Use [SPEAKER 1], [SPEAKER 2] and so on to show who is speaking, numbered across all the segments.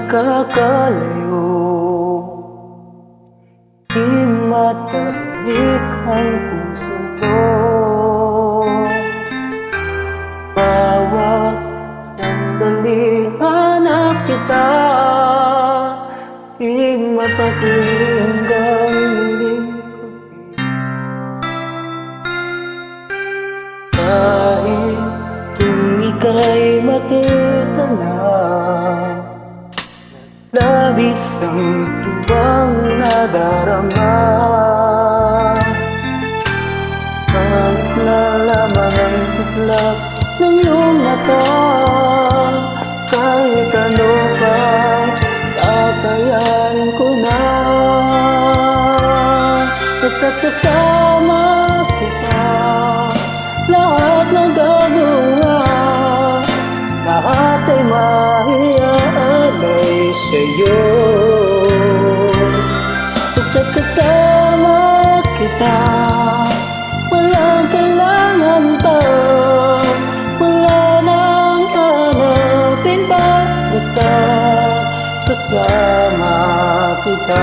[SPEAKER 1] nagkakalayo, di matahimik ang puso ko. Bawat sandali hanap kita, di mapakinggang muling gabi. Kahit kung ika'y makita na, labis ang tuwang nadarama. Mas lalaman ang puslap ng iyong mata, kahit ano pa kakayanin ko na. Basta't kasama kita, lahat ng gagawa, lahat ay maiaalay sa'yo. Basta't kasama kita, walang kailangan pa, wala nang hanapin pa. Basta kasama kita.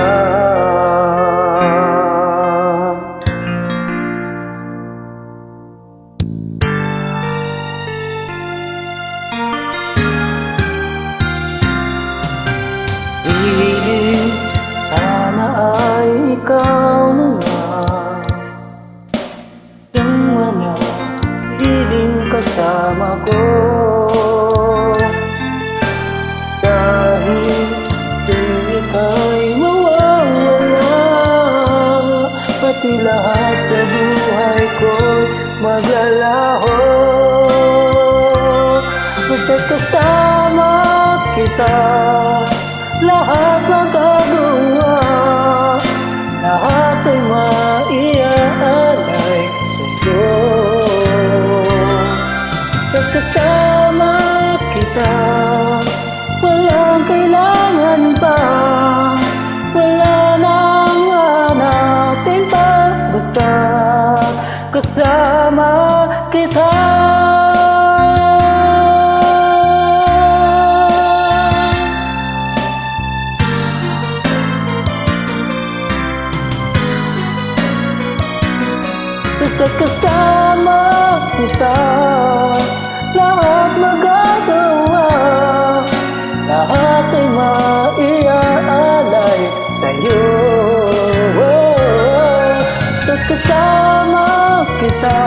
[SPEAKER 1] Sana ay ikaw na nga yung manatiling kasama ko. Dahil kung ika'y mawawala, pati lahat sa buhay ko'y maglalaho. Basta't kasama kita, lahat magagawa, lahat ay maiaalay sa'yo. At kasama kita, walang kailangan pa, wala nang hanapin pa. Basta kasama kita. Basta't kasama kita, lahat magagawa, lahat ay maiaalay sa'yo. Basta't kasama kita,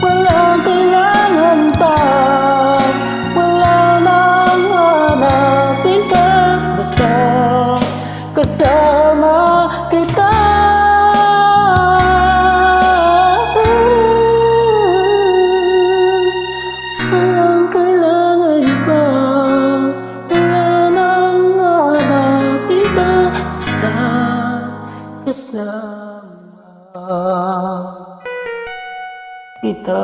[SPEAKER 1] walang kailangan pa, wala nang hanapin pa. Basta kasama kita. Kasama kita.